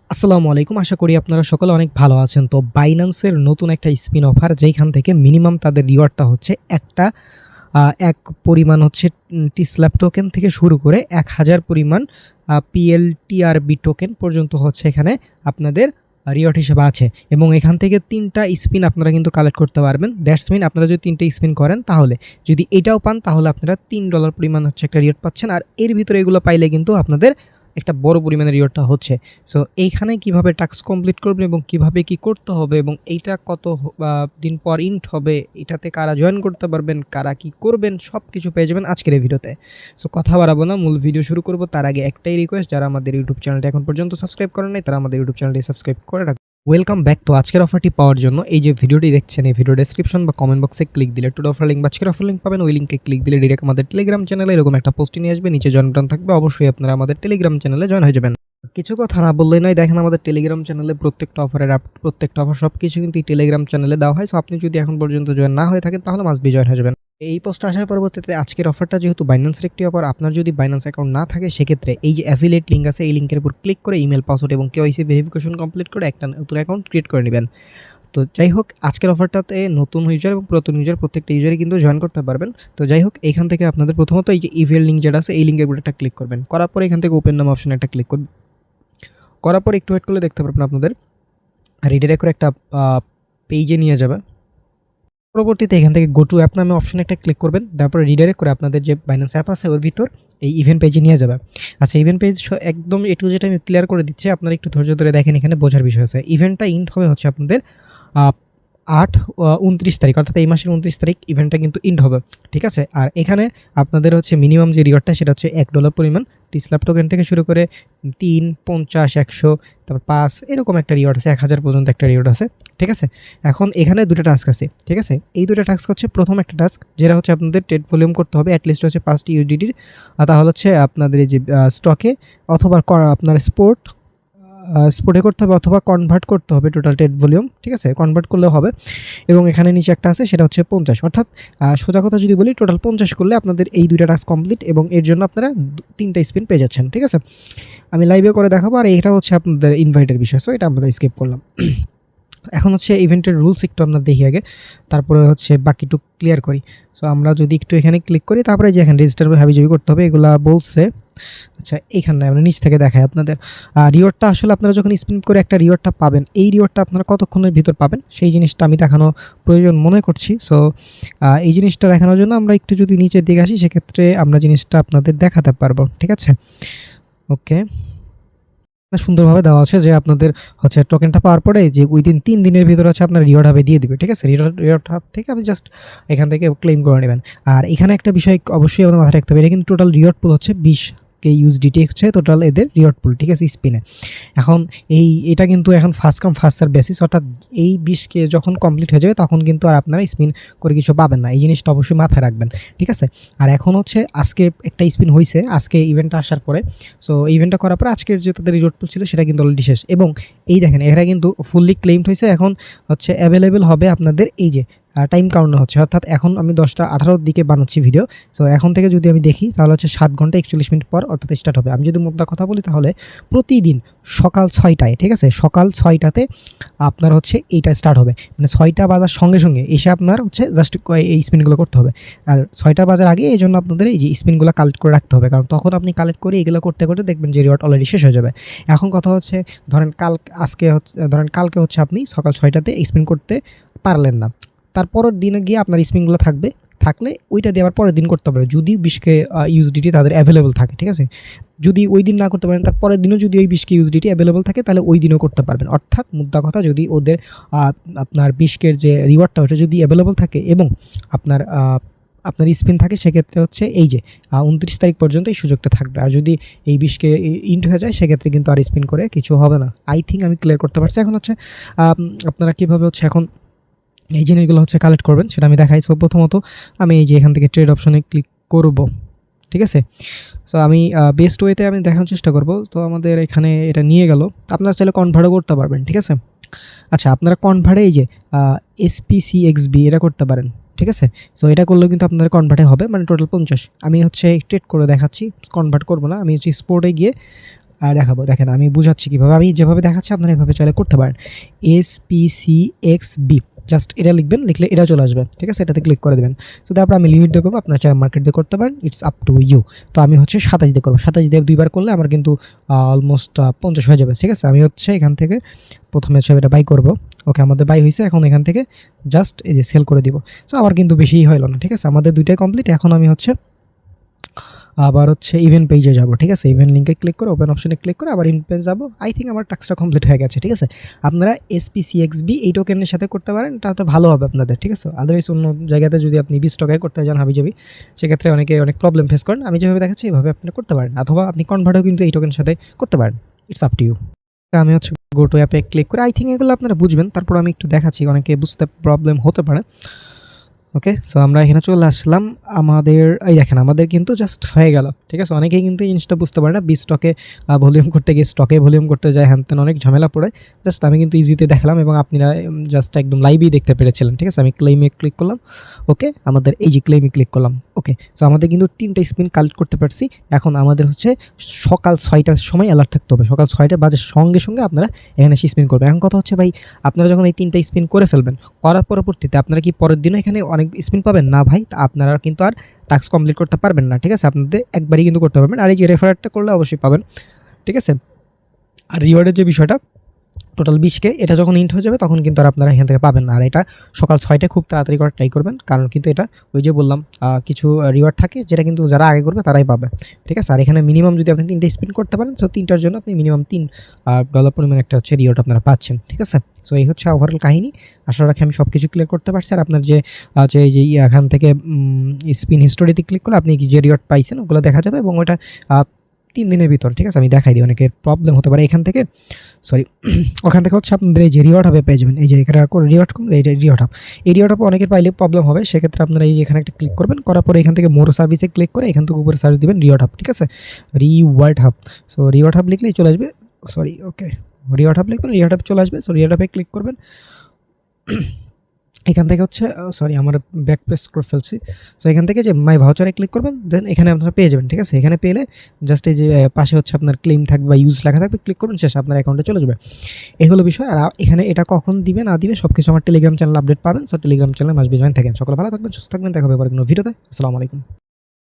আসসালামু আলাইকুম। আশা করি আপনারা সকলে অনেক ভালো আছেন। তো বাইন্যান্সের নতুন একটা স্পিন অফার যেইখান থেকে মিনিমাম তাদের রিওয়ার্ডটা হচ্ছে একটা এক পরিমাণ হচ্ছে টিস্ল্যাপ টোকেন থেকে শুরু করে ১,০০০ পরিমাণ PLTRB টোকেন পর্যন্ত হচ্ছে এখানে আপনাদের রিওয়ার্ড হিসেবে আছে এবং এখান থেকে ৩ টা স্পিন আপনারা কিন্তু কালেক্ট করতে পারবেন। দ্যাটস মিন আপনারা যদি ৩ টা স্পিন করেন তাহলে যদি এটাও পান তাহলে আপনারা $৩ পরিমাণ হচ্ছে একটা রিওয়ার্ড পাচ্ছেন। আর এর ভিতরে এগুলো পাইলে কিন্তু আপনাদের একটা বড় পরিমাণের রিওয়ার্ডটা হচ্ছে। সো এইখানে কিভাবে টাস্ক কমপ্লিট করবেন এবং কিভাবে কি করতে হবে এবং এইটা কত দিন পর ইন্ট হবে, এটাতে কারা জয়েন করতে পারবেন, কারা কি করবেন সবকিছু পেয়ে যাবেন আজকের এই ভিডিওতে। সো কথা বাড়াবো না, মূল ভিডিও শুরু করব তার আগে একটাই রিকোয়েস্ট, যারা আমাদের ইউটিউব চ্যানেলটা এখন পর্যন্ত সাবস্ক্রাইব করেন নাই তারা আমাদের ইউটিউব চ্যানেলটি সাবস্ক্রাইব করে রাখবেন। Welcome back. তো আজকের অফারটি পাওয়ার জন্য এই যে ভিডিওটি দেখছেন এই ভিডিও ডেসক্রিপশন বা কমেন্ট বক্সে ক্লিক দিলে টুডে অফার লিঙ্ক বা আজকের অফার লিঙ্ক পাবেন। ওই লিঙ্কে ক্লিক দিলে ডিরেক্ট আমাদের টেলিগ্রাম চ্যানেলে এরকম একটা পোস্টে নিয়ে আসবে, নিচে জয়েন বাটন থাকবে, অবশ্যই আপনারা আমাদের টেলিগ্রাম চ্যানেলে জয়েন হয়ে যাবেন। কিছু কথা না বললেই নয়, দেখেন আমাদের টেলিগ্রাম চ্যানেলে প্রত্যেকটা অফার সব কিছু কিন্তু এই টেলিগ্রাম চ্যানেলে দেওয়া হয়। সো আপনি যদি এখন পর্যন্ত জয়েন না হয়ে থাকেন তাহলে মাস্ট বি জয়েন হয়ে যাবেন। এই পোস্ট আসার পরবর্তীতে আজকের অফারটা যেহেতু বাইন্যান্সের একটি অফার, আপনার যদি বাইন্যান্স অ্যাকাউন্ট না থাকে সেক্ষেত্রে এই যে অ্যাফিলিয়েট লিঙ্ক আছে এই লিঙ্কের উপর ক্লিক করে ইমেল পাসওয়ার্ড এবং কেওয়াইসি ভেরিফিকেশন কমপ্লিট করে একটা নতুন অ্যাকাউন্ট ক্রিয়েট করে নেবেন। তো যাই হোক, আজকের অফারটাতে নতুন ইউজার এবং পুরাতন ইউজার প্রত্যেকটা ইউজারই কিন্তু জয়েন করতে পারবেন। তো যাই হোক, এইখান থেকে আপনাদের প্রথমত এই যে ইমেল লিঙ্ক যেটা আছে এই লিঙ্কের উপর একটা ক্লিক করবেন, করার পরে এখান থেকে ওপেন নাম অপশনে একটা ক্লিক করবেন। করার পর একটু ওয়েট করলে দেখতে পারবেন আপনাদের রিডাইরেক্ট করে একটা পেজে নিয়ে যাবে। পরবর্তীতে এখান থেকে গো টু অ্যাপ নামে অপশনে একটা ক্লিক করবেন, তারপরে রিডাইরেক্ট করে আপনাদের যে বাইন্যান্স অ্যাপ আছে ওর ভিতর এই ইভেন্ট পেজে নিয়ে যাবে। আচ্ছা, ইভেন্ট পেজ একদম একটু যেটা আমি ক্লিয়ার করে দিচ্ছি, আপনারা একটু ধৈর্য ধরে দেখেন, এখানে বোঝার বিষয় আছে। ইভেন্টটা ইন্ট হবে হচ্ছে আপনাদের 29 তারিখ, অর্থাৎ এই মাসের 29 তারিখ ইভেন্টটা কিন্তু ইন্ড হবে, ঠিক আছে। আর এখানে আপনাদের হচ্ছে মিনিমাম যে রিওয়ার্ডটা সেটা হচ্ছে $1 পরিমাণ টিস্ল্যাপ টোকেন থেকে শুরু করে 3, 50, 100, তারপর 5 এরকম একটা রিওয়ার্ড আছে, 1000 পর্যন্ত একটা রিওয়ার্ড আছে, ঠিক আছে। এখন এখানে দুটো টাস্ক আছে, ঠিক আছে। এই দুটো টাস্ক হচ্ছে প্রথম একটা টাস্ক যেটা হচ্ছে আপনাদের ট্রেড ভলিউম করতে হবে অ্যাটলিস্ট হচ্ছে 5টি ইউডিটির, তাহলে হচ্ছে আপনাদের এই যে স্টকে অথবা আপনার স্পটে করতে হবে অথবা কনভার্ট করতে হবে টোটাল ট্রেড ভলিউম, ঠিক আছে। কনভার্ট করলেও হবে। এবং এখানে নিচে একটা আছে সেটা হচ্ছে 50, অর্থাৎ সোজা কথা যদি বলি টোটাল 50 করলে আপনাদের এই দুইটা টাস্ক কমপ্লিট এবং এর জন্য আপনারা 3টা স্পিন পেয়ে যাচ্ছেন, ঠিক আছে। আমি লাইভে করে দেখাবো। আর এটা হচ্ছে আপনাদের ইনভাইটের বিষয়, সো এটা আমরা স্কিপ করলাম। এখন হচ্ছে ইভেন্টের রুলস একটু আমরা দেখি আগে, তারপরে হচ্ছে বাকিটুকু ক্লিয়ার করি। সো আমরা যদি একটু এখানে ক্লিক করি, তারপরে যে এখানে রেজিস্টার হাবিজাবি করতে হবে এগুলা বলছে। আচ্ছা, এইখানে আমরা নিচ থেকে দেখাই আপনাদের রিওয়ার্ডটা। আসলে আপনারা যখন স্পিন করে একটা রিওয়ার্ডটা পাবেন, এই রিওয়ার্ডটা আপনারা কতক্ষণের ভিতর পাবেন সেই জিনিসটা আমি দেখানো প্রয়োজন মনে করছি। সো এই জিনিসটা দেখানোর জন্য আমরা একটু যদি নিচের দিকে আসি সেক্ষেত্রে আমরা জিনিসটা আপনাদের দেখাতে পারবো, ঠিক আছে। ওকে, সুন্দরভাবে দেওয়া আছে যে আপনাদের হচ্ছে টোকেনটা পাওয়ার পরে যে উইদিন 3 দিনের ভিতরে হচ্ছে আপনার রিওয়ার্ড হাবে দিয়ে দিবে, ঠিক আছে। রিওয়ার্ড হাব থেকে আপনি জাস্ট এখান থেকে ক্লেম করে নেবেন। আর এখানে একটা বিষয় অবশ্যই আমাদের মাথায় রাখতে হবে, এটা কিন্তু টোটাল রিওয়ার্ড পুল হচ্ছে 20K USDT হচ্ছে টোটাল এদের রিওয়ার্ড পুল, ঠিক আছে, স্পিনে। এখন এটা কিন্তু এখন first come first serve basis, অর্থাৎ এই 20K যখন কমপ্লিট হয়ে যাবে তখন কিন্তু আর আপনারা স্পিন করে কিছু পাবেন না, এই জিনিসটা অবশ্যই মাথায় রাখবেন, ঠিক আছে। আর এখন হচ্ছে আজকে একটা স্পিন হয়েছে আজকে ইভেন্টটা আসার পরে। সো ইভেন্টটা করার পরে আজকের যে তাদের রিওয়ার্ড পুল ছিল সেটা কিন্তু অলরেডি শেষ এবং এই দেখেন এরা কিন্তু ফুললি ক্লেমড হয়েছে। এখন হচ্ছে অ্যাভেলেবেল হবে আপনাদের এই যে টাইম কাউন্টার হচ্ছে, অর্থাৎ এখন আমি 10টা 18 দিকে বানাচ্ছি ভিডিও। সো এখন থেকে যদি আমি দেখি তাহলে হচ্ছে 7 ঘন্টা 41 মিনিট পর অর্থাৎ স্টার্ট হবে। আমি যদি মোদ্দা কথা বলি তাহলে প্রতিদিন সকাল 6টায়, ঠিক আছে, সকাল 6টাতে আপনার হচ্ছে এইটা স্টার্ট হবে, মানে 6টা বাজার সঙ্গে সঙ্গে এসে আপনার হচ্ছে জাস্ট এই স্পিনগুলো করতে হবে। আর 6টা বাজার আগে এই জন্য আপনাদের এই যে স্পিনগুলো কালেক্ট করে রাখতে হবে, কারণ তখন আপনি কালেক্ট করে এগুলো করতে করতে দেখবেন যে রিওয়ার্ড অলরেডি শেষ হয়ে যাবে। এখন কথা হচ্ছে ধরেন কালকে হচ্ছে আপনি সকাল 6টাতে স্পিন করতে পারলেন না, তারপরের দিনে গিয়ে আপনার স্পিনগুলো থাকলে ওইটা দিয়ে আবার পরের দিন করতে পারবে যদি 20K USDT তাদের অ্যাভেলেবল থাকে, ঠিক আছে। যদি ওই দিন না করতে পারেন তার পরের দিনও যদি ওই 20K USDT অ্যাভেলেবল থাকে তাহলে ওই দিনও করতে পারবেন। অর্থাৎ মুদ্রা কথা, যদি ওদের আপনার 20K যে রিওয়ার্ডটা ওটা যদি অ্যাভেলেবল থাকে এবং আপনার স্পিন থাকে সেক্ষেত্রে হচ্ছে এই যে 29 তারিখ পর্যন্ত এই সুযোগটা থাকবে। আর যদি এই 20K ইন্ট হয়ে যায় সেক্ষেত্রে কিন্তু আর স্পিন করে কিছু হবে না। আই থিঙ্ক আমি ক্লিয়ার করতে পারছি। এখন হচ্ছে আপনারা কীভাবে হচ্ছে এখন এই জিনিসগুলো হচ্ছে কালেক্ট করবেন সেটা আমি দেখাই। সো প্রথমত আমি এই যে এখান থেকে ট্রেড অপশনে ক্লিক করব, ঠিক আছে। সো আমি বেস্ট ওয়েতে আমি দেখানোর চেষ্টা করব। তো আমাদের এখানে এটা নিয়ে গেল, আপনারা চাইলে কনভার্টও করতে পারবেন, ঠিক আছে। আচ্ছা, আপনারা কনভার্টে এই যে SPCXB এটা করতে পারেন, ঠিক আছে। সো এটা করলেও কিন্তু আপনাদের কনভার্টে হবে, মানে টোটাল 50। আমি হচ্ছে ট্রেড করে দেখাচ্ছি, কনভার্ট করব না। আমি হচ্ছে স্পোর্টে গিয়ে দেখাবো। দেখেন আমি বুঝাচ্ছি কীভাবে, আমি যেভাবে দেখাচ্ছি আপনারা এভাবে চাইলে করতে পারেন। SPCXB জাস্ট এটা লিখবেন, লিখলে এটা চলে আসবে, ঠিক আছে? এটাতে ক্লিক করে দেবেন। তো তারপর আমি লিমিট দিয়ে করবো, আপনার চাই মার্কেট দিয়ে করতে পারেন, ইটস আপ টু ইউ। তো আমি হচ্ছে 27 দিয়ে করবো, 27 দিয়ে 2বার করলে আমার কিন্তু অলমোস্ট 50 হয়ে যাবে, ঠিক আছে? আমি হচ্ছে এখান থেকে প্রথমে হচ্ছে এটা বাই করবো। ওকে, আমাদের বাই হয়েছে, এখন এখান থেকে জাস্ট এই যে সেল করে দিব। সো আমার কিন্তু বেশিই হইল না, ঠিক আছে? আমাদের দুইটাই কমপ্লিট। এখন আমি হচ্ছে আবার হচ্ছে ইভেন্ট পেজে যাব, ঠিক আছে? ইভেন্ট লিঙ্কে ক্লিক করে ওপেন অপশনে ক্লিক করে আবার ইভেন্ট পেজ যাবো। আই থিঙ্ক আমার টাস্কটা কমপ্লিট হয়ে গেছে, ঠিক আছে? আপনারা SPCXB এই টোকেনের সাথে করতে পারেন, তাহলে ভালো হবে আপনাদের, ঠিক আছে? আদারওয়াইজ অন্য জায়গাতে যদি আপনি 20 টাকায় করতে যান হাবিজাবি, সেক্ষেত্রে অনেক প্রবলেম ফেস করেন। আমি যেভাবে দেখাচ্ছি এইভাবে আপনারা করতে পারেন, অথবা আপনি কনভার্টও কিন্তু এই টোকেনের সাথে করতে পারেন, ইটস আপ টু ইউ। আমি হচ্ছে গো টু অ্যাপে ক্লিক করে, আই থিঙ্ক এগুলো আপনারা বুঝবেন, তারপর আমি একটু দেখাচ্ছি, অনেকে বুঝতে প্রবলেম হতে পারে। ওকে, সো আমরা এখানে চলে আসলাম। আমাদের এই দেখেন আমাদের কিন্তু জাস্ট হয়ে গেল, ঠিক আছে? অনেকেই কিন্তু এই জিনিসটা বুঝতে পারে না, স্টকে ভলিউম করতে গিয়ে স্টকে ভলিউম করতে যায়, হ্যান তেন অনেক ঝামেলা পড়ে। জাস্ট আমি কিন্তু ইজিতে দেখালাম এবং আপনারা জাস্ট একদম লাইভই দেখতে পেরেছিলেন, ঠিক আছে? আমি ক্লেমে ক্লিক করলাম। ওকে, আমাদের এই যে ক্লেমে ক্লিক করলাম। ওকে, সো আমাদের কিন্তু 3টা স্পিন কালেক্ট করতে পারছি। এখন আমাদের হচ্ছে সকাল 6টার সময় অ্যালার্ট থাকতে হবে, সকাল 6টা বাজে সঙ্গে সঙ্গে আপনারা এখানে স্পিন করবেন। এখন কথা হচ্ছে ভাই, আপনারা যখন এই 3টা স্পিন করে ফেলবেন, করার পরবর্তীতে আপনারা কি পরের দিনও এখানে অনেক স্পিন পাবেন না? ভাই, তা আপনারা কিন্তু আর টাস্ক কমপ্লিট করতে পারবেন না, ঠিক আছে? আপনাদের একবারই কিন্তু করতে পারবেন। আর এই যে রেফারেটটা করলে অবশ্যই পাবেন, ঠিক আছে? আর রিওয়ার্ডের যে বিষয়টা টোটাল 20K, এটা যখন ইন্ট হয়ে যাবে তখন কিন্তু আর আপনারা এখান থেকে পাবেন না। আর এটা সকাল 6টায় খুব তাড়াতাড়ি করার ট্রাই করবেন, কারণ কিন্তু এটা ওই যে বললাম কিছু রিওয়ার্ড থাকে যেটা কিন্তু যারা আগে করবে তারাই পাবে, ঠিক আছে? আর এখানে মিনিমাম যদি আপনি 3টে স্পিন করতে পারেন, সো 3টার জন্য আপনি মিনিমাম $3 পরিমাণ একটা হচ্ছে রিওয়ার্ড আপনারা পাচ্ছেন, ঠিক আছে? সো এই হচ্ছে ওভারঅল কাহিনী। আশা রাখি আমি সব কিছু ক্লিয়ার করতে পারছি। আর আপনার যে আছে এই যে এখান থেকে স্পিন হিস্টোরিতে ক্লিক করলে আপনি যে রিওয়ার্ড পাইছেন ওগুলো দেখা যাবে, এবং ওটা 3 দিনের ভিতর, ঠিক আছে? আমি দেখাই দিই, অনেকের প্রবলেম হতে পারে এখান থেকে, সরি ওখান থেকে হচ্ছে আপনাদের এই যে রিওয়ার্ড হবে পেয়ে যাবেন। এই যে এখানে রিওয়ার্ড করুন, এই যে রিওয়ার্ড হাব, এই রিওয়ার্ড হাব অনেকের পাইলে প্রবলেম হবে, সেক্ষেত্রে আপনারা এই যে এখানে একটা ক্লিক করবেন, করার পরে এখান থেকে মোর সার্ভিসে ক্লিক করে এখান থেকে উপরে সার্চ দিবেন রিওয়ার্ড হাব, ঠিক আছে? Reward hub, so reward hub লিখলেই চলে আসবে। সরি, ওকে, রিওয়ার্ড হাব লিখবেন, রিওয়ার্ড হাব চলে আসবে। সো রিওয়ার্ড হাবে ক্লিক করবেন। এখান থেকে হচ্ছে সরি আমার ব্যাক পেজ করে ফেলছি। সো এখান থেকে যে মাই ভাউচারে ক্লিক করবেন, দেন এখানে আপনারা পেয়ে যাবেন, ঠিক আছে? এখানে পেলে জাস্ট এই যে পাশে হচ্ছে আপনার ক্লেম থাকবে বা ইউজ লেখা থাকবে, ক্লিক করবেন, শেষ, আপনার অ্যাকাউন্টে চলে যাবে। এই হলো বিষয়। আর এখানে এটা কখন দিবে না দিবে সব কিছু আমার টেলিগ্রাম চ্যানেল আপডেট পাবেন। সো টেলিগ্রাম চ্যানেলে মাসবি জয়েন থাকেন। সকলে ভালো থাকবেন, সুস্থ থাকবেন, দেখা হবে পরে কোনো ভিডিওতে। আসসালামু আলাইকুম।